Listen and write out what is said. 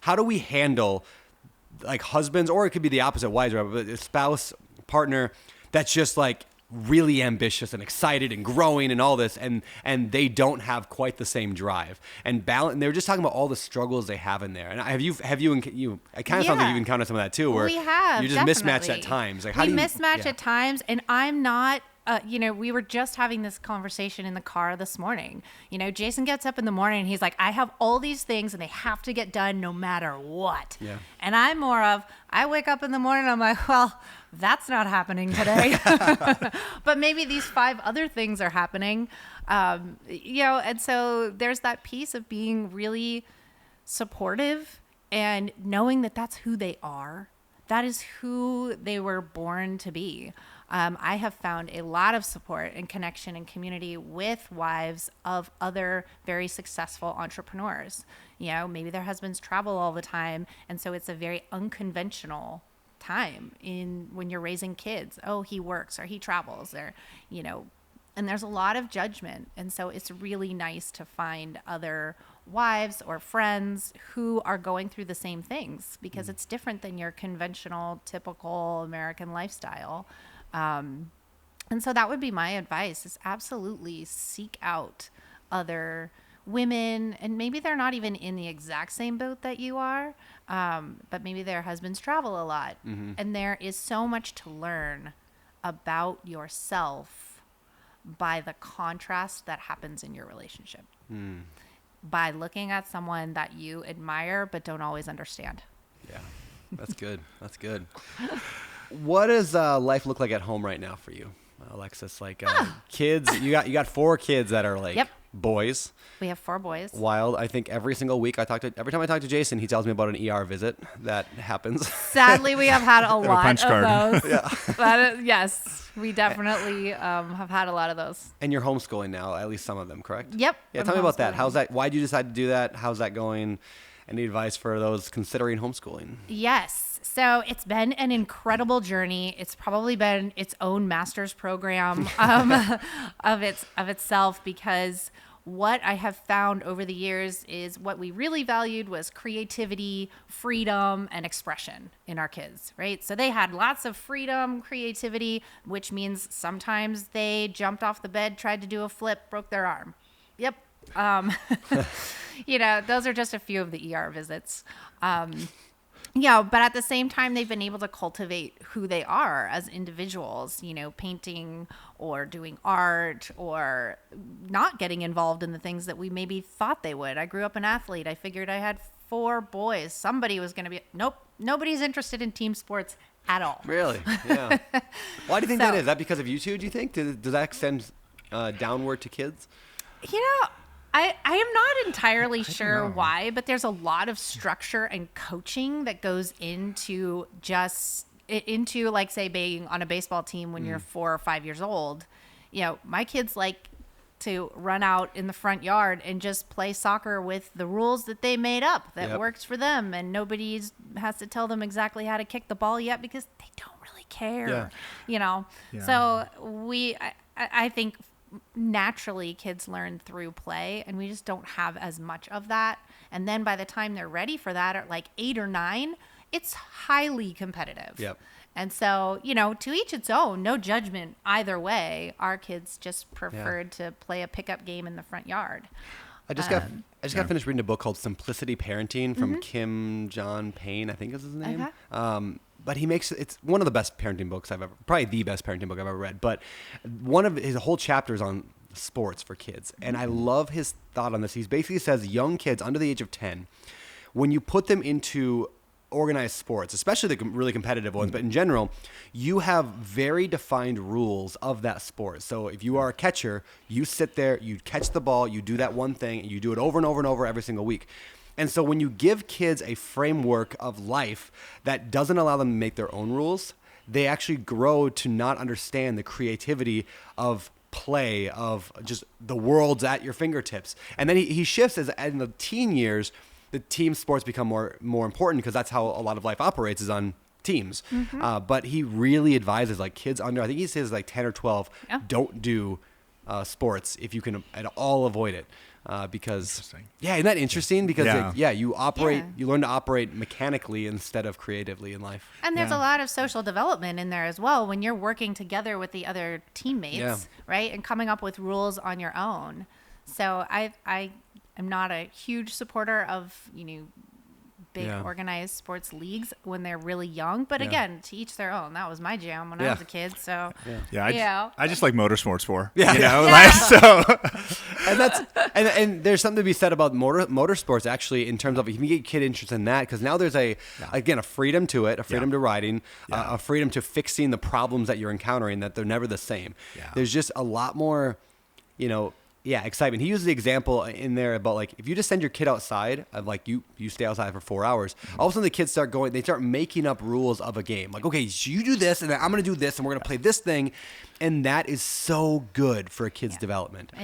how do we handle like husbands, or it could be the opposite, wives, or a spouse, partner that's just like really ambitious and excited and growing and all this, and they don't have quite the same drive and balance. And they were just talking about all the struggles they have in there. And have you? It kind of sounds like you've encountered some of that too, where we have, you're just mismatched definitely. at times. Like we mismatch at times, and I'm not. We were just having this conversation in the car this morning. Jason gets up in the morning and he's like, I have all these things and they have to get done no matter what. Yeah. And I'm more of, I wake up in the morning and I'm like, well, that's not happening today. But maybe these 5 other things are happening. And so there's that piece of being really supportive and knowing that that's who they are. That is who they were born to be. I have found a lot of support and connection and community with wives of other very successful entrepreneurs. Maybe their husbands travel all the time, and so it's a very unconventional time when you're raising kids. Oh, he works or he travels, or and there's a lot of judgment, and so it's really nice to find other wives or friends who are going through the same things, because it's different than your conventional, typical American lifestyle. And so that would be my advice, is absolutely seek out other women, and maybe they're not even in the exact same boat that you are, but maybe their husbands travel a lot. Mm-hmm. And there is so much to learn about yourself by the contrast that happens in your relationship. By looking at someone that you admire but don't always understand. Yeah, that's good. That's good. What does life look like at home right now for you, Alexis? Like kids, you got 4 kids that are like boys. We have 4 boys. Wild. I think every single week every time I talk to Jason, he tells me about an ER visit that happens. Sadly, we have had a lot of those. Yeah. But yes, we definitely have had a lot of those. And you're homeschooling now, at least some of them, correct? Yep. Yeah. Tell me about that. How's that? Why did you decide to do that? How's that going? Any advice for those considering homeschooling? Yes. So it's been an incredible journey. It's probably been its own master's program of itself, because what I have found over the years is what we really valued was creativity, freedom, and expression in our kids, right? So they had lots of freedom, creativity, which means sometimes they jumped off the bed, tried to do a flip, broke their arm. Yep. Those are just a few of the ER visits. But at the same time, they've been able to cultivate who they are as individuals, painting or doing art, or not getting involved in the things that we maybe thought they would. I grew up an athlete. I figured I had 4 boys. Somebody was going to be, nope, nobody's interested in team sports at all. Really? Yeah. Why do you think that is? Is that because of you two, do you think? Does that extend downward to kids? I am not entirely sure why, but there's a lot of structure and coaching that goes into like, say, being on a baseball team when you're 4 or 5 years old. My kids like to run out in the front yard and just play soccer with the rules that they made up that works for them, and nobody has to tell them exactly how to kick the ball yet, because they don't really care. So I think naturally kids learn through play, and we just don't have as much of that. And then by the time they're ready for that, at like 8 or 9, it's highly competitive. Yep. And so, to each its own, no judgment either way. Our kids just preferred to play a pickup game in the front yard. I just got finished reading a book called Simplicity Parenting from Kim John Payne, I think is his name. Okay. But it's one of the best parenting books probably the best parenting book I've ever read. But one of his whole chapters on sports for kids. And I love his thought on this. He basically says young kids under the age of 10, when you put them into organized sports, especially the really competitive ones, but in general, you have very defined rules of that sport. So if you are a catcher, you sit there, you catch the ball, you do that one thing, and you do it over and over and over every single week. And so when you give kids a framework of life that doesn't allow them to make their own rules, they actually grow to not understand the creativity of play, of just the world's at your fingertips. And then he shifts as in the teen years, the team sports become more important, because that's how a lot of life operates, is on teams. But he really advises like kids under, I think he says like 10 or 12, don't do sports if you can at all avoid it. because isn't that interesting? Because you learn to operate mechanically instead of creatively in life. And there's a lot of social development in there as well when you're working together with the other teammates, right? And coming up with rules on your own. So I am not a huge supporter of, big organized sports leagues when they're really young, but again, to each their own. That was my jam when I was a kid. So I just like motorsports so and there's something to be said about motorsports actually, in terms of if you can get kid interest in that, because now there's a freedom to it, a freedom to riding, a freedom to fixing the problems that you're encountering, that they're never the same. There's just a lot more excitement. He uses the example in there about like, if you just send your kid outside, of like you stay outside for 4 hours, all of a sudden the kids start making up rules of a game. Like, okay, so you do this and then I'm going to do this and we're going to play this thing. And that is so good for a kid's development.